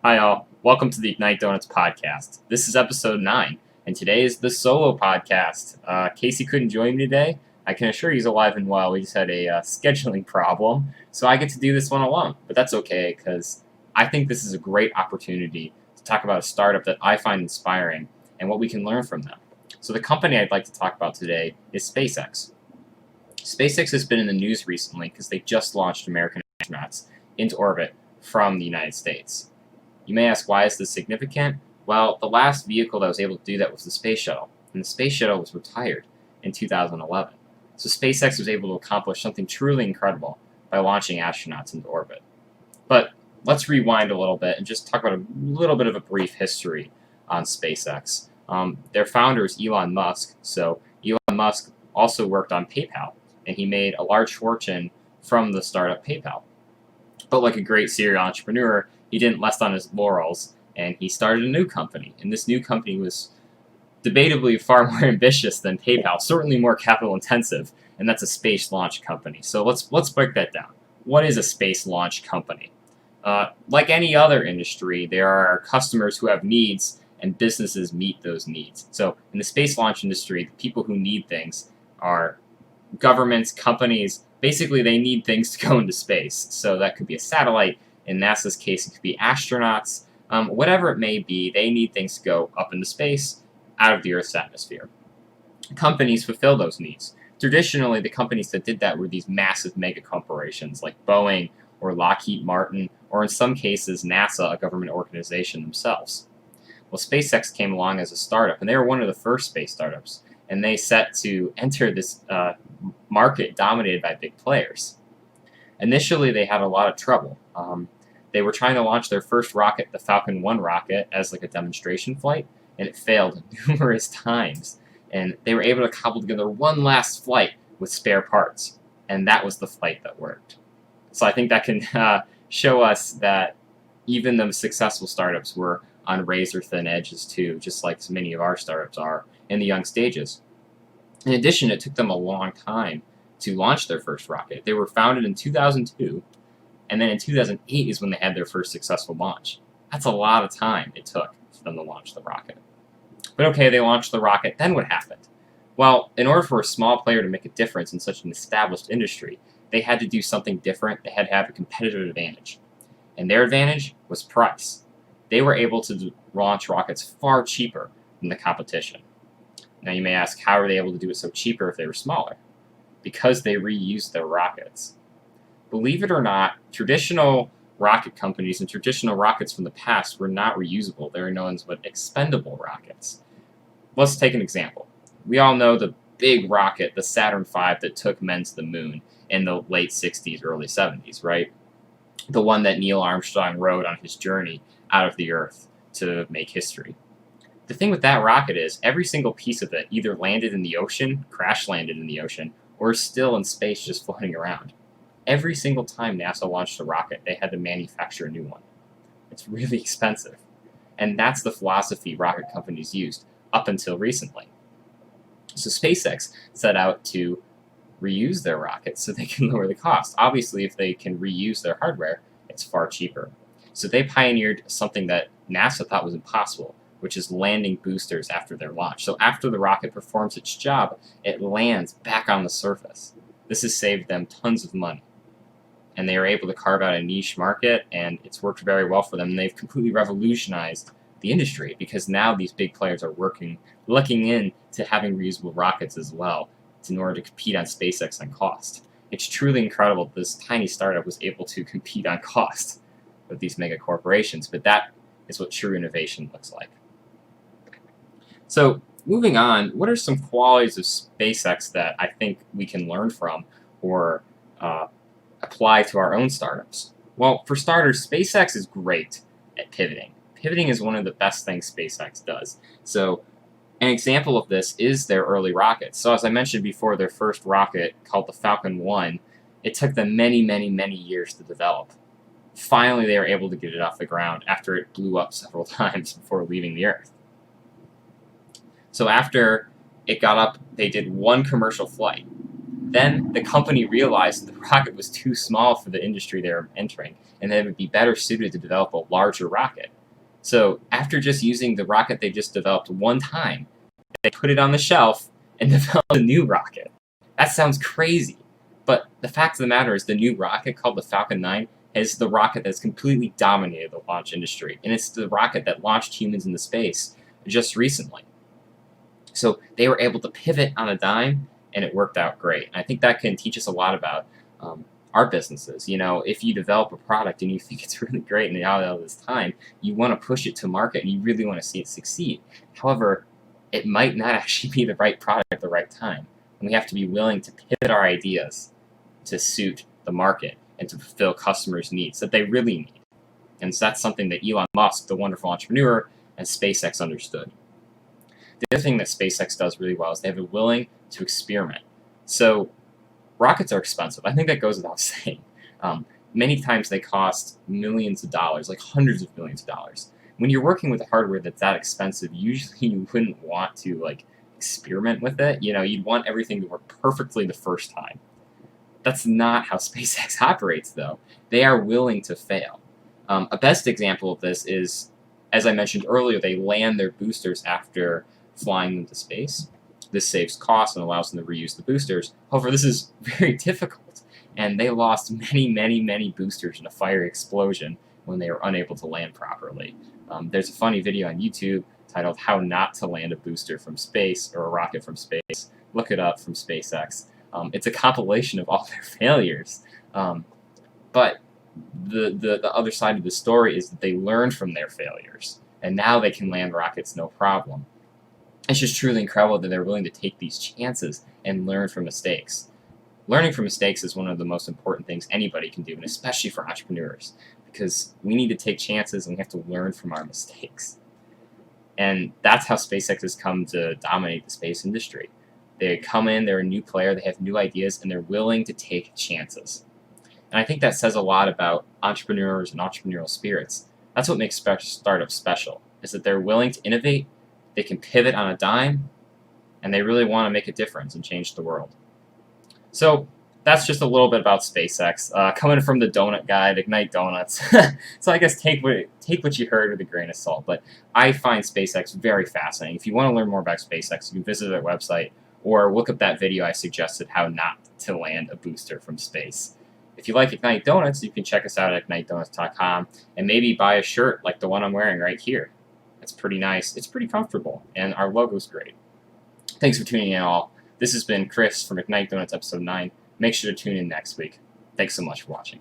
Hi, all. Welcome to the Ignite Donuts podcast. This is episode 9, and today is the solo podcast. Casey couldn't join me today. I can assure he's alive and well. We just had a scheduling problem, so I get to do this one alone. But that's okay, because I think this is a great opportunity to talk about a startup that I find inspiring and what we can learn from them. So, the company I'd like to talk about today is SpaceX. SpaceX has been in the news recently because they just launched American astronauts into orbit from the United States. You may ask, why is this significant? Well, the last vehicle that was able to do that was the Space Shuttle, and the Space Shuttle was retired in 2011. So SpaceX was able to accomplish something truly incredible by launching astronauts into orbit. But let's rewind a little bit and just talk about a little bit of a brief history on SpaceX. Their founder is Elon Musk, so Elon Musk also worked on PayPal, and he made a large fortune from the startup PayPal. But like a great serial entrepreneur, he didn't rest on his laurels, and he started a new company. And this new company was debatably far more ambitious than PayPal, certainly more capital intensive, and that's a space launch company. So let's break that down. What is a space launch company? Like any other industry, there are customers who have needs, and businesses meet those needs. So in the space launch industry, the people who need things are governments, companies. Basically, they need things to go into space. So that could be a satellite. In NASA's case, it could be astronauts. Whatever it may be, they need things to go up into space, out of the Earth's atmosphere. Companies fulfill those needs. Traditionally, the companies that did that were these massive mega corporations like Boeing or Lockheed Martin, or in some cases, NASA, a government organization themselves. Well, SpaceX came along as a startup, and they were one of the first space startups, and they set to enter this market dominated by big players. Initially, they had a lot of trouble. They were trying to launch their first rocket, the Falcon 1 rocket, as like a demonstration flight, and it failed numerous times. And they were able to cobble together one last flight with spare parts, and that was the flight that worked. So I think that can show us that even the successful startups were on razor-thin edges too, just like so many of our startups are in the young stages. In addition, it took them a long time to launch their first rocket. They were founded in 2002, and then in 2008 is when they had their first successful launch. That's a lot of time it took for them to launch the rocket. But okay, they launched the rocket, then what happened? Well, in order for a small player to make a difference in such an established industry, they had to do something different. They had to have a competitive advantage. And their advantage was price. They were able to launch rockets far cheaper than the competition. Now you may ask, how are they able to do it so cheaper if they were smaller? Because they reused their rockets. Believe it or not, traditional rocket companies and traditional rockets from the past were not reusable. They were known as expendable rockets. Let's take an example. We all know the big rocket, the Saturn V, that took men to the moon in the late 60s, early 70s, right? The one that Neil Armstrong rode on his journey out of the Earth to make history. The thing with that rocket is every single piece of it either landed in the ocean, crash landed in the ocean, or is still in space just floating around. Every single time NASA launched a rocket, they had to manufacture a new one. It's really expensive. And that's the philosophy rocket companies used up until recently. So SpaceX set out to reuse their rockets so they can lower the cost. Obviously, if they can reuse their hardware, it's far cheaper. So they pioneered something that NASA thought was impossible, which is landing boosters after their launch. So after the rocket performs its job, it lands back on the surface. This has saved them tons of money. And they are able to carve out a niche market, and it's worked very well for them. And they've completely revolutionized the industry because now these big players are looking into having reusable rockets as well in order to compete on SpaceX on cost. It's truly incredible that this tiny startup was able to compete on cost with these mega corporations, but that is what true innovation looks like. So moving on, what are some qualities of SpaceX that I think we can learn from or apply to our own startups? Well, for starters, SpaceX is great at pivoting. Pivoting is one of the best things SpaceX does. So an example of this is their early rockets. So as I mentioned before, their first rocket, called the Falcon 1, it took them many, many, many years to develop. Finally, they were able to get it off the ground after it blew up several times before leaving the Earth. So after it got up, they did one commercial flight. Then the company realized that the rocket was too small for the industry they were entering, and that it would be better suited to develop a larger rocket. So after just using the rocket they just developed one time, they put it on the shelf and developed a new rocket. That sounds crazy, but the fact of the matter is the new rocket called the Falcon 9 is the rocket that's completely dominated the launch industry, and it's the rocket that launched humans into space just recently. So they were able to pivot on a dime, and it worked out great. And I think that can teach us a lot about our businesses. If you develop a product and you think it's really great and out of this time, you want to push it to market and you really want to see it succeed. However, it might not actually be the right product at the right time. And we have to be willing to pivot our ideas to suit the market and to fulfill customers' needs that they really need. And so that's something that Elon Musk, the wonderful entrepreneur, and SpaceX understood. The other thing that SpaceX does really well is they have a willing to experiment. So rockets are expensive. I think that goes without saying. Many times they cost millions of dollars, like hundreds of millions of dollars. When you're working with hardware that's that expensive, usually you wouldn't want to experiment with it. You'd want everything to work perfectly the first time. That's not how SpaceX operates, though. They are willing to fail. A best example of this is, as I mentioned earlier, they land their boosters after flying them to space. This saves costs and allows them to reuse the boosters. However, this is very difficult, and they lost many, many, many boosters in a fiery explosion when they were unable to land properly. There's a funny video on YouTube titled "How Not to Land a Booster from Space" or a rocket from space. Look it up, from SpaceX. It's a compilation of all their failures. But the other side of the story is that they learned from their failures, and now they can land rockets no problem. It's just truly incredible that they're willing to take these chances and learn from mistakes. Learning from mistakes is one of the most important things anybody can do, and especially for entrepreneurs, because we need to take chances and we have to learn from our mistakes. And that's how SpaceX has come to dominate the space industry. They come in, they're a new player, they have new ideas, and they're willing to take chances. And I think that says a lot about entrepreneurs and entrepreneurial spirits. That's what makes startups special, is that they're willing to innovate, they can pivot on a dime, and they really want to make a difference and change the world. So that's just a little bit about SpaceX. Coming from the donut guy at Ignite Donuts. So I guess take what you heard with a grain of salt. But I find SpaceX very fascinating. If you want to learn more about SpaceX, you can visit their website or look up that video I suggested, how not to land a booster from space. If you like Ignite Donuts, you can check us out at ignitedonuts.com and maybe buy a shirt like the one I'm wearing right here. It's pretty nice. It's pretty comfortable, and our logo's great. Thanks for tuning in, all. This has been Chris from Ignite Donuts episode 9. Make sure to tune in next week. Thanks so much for watching.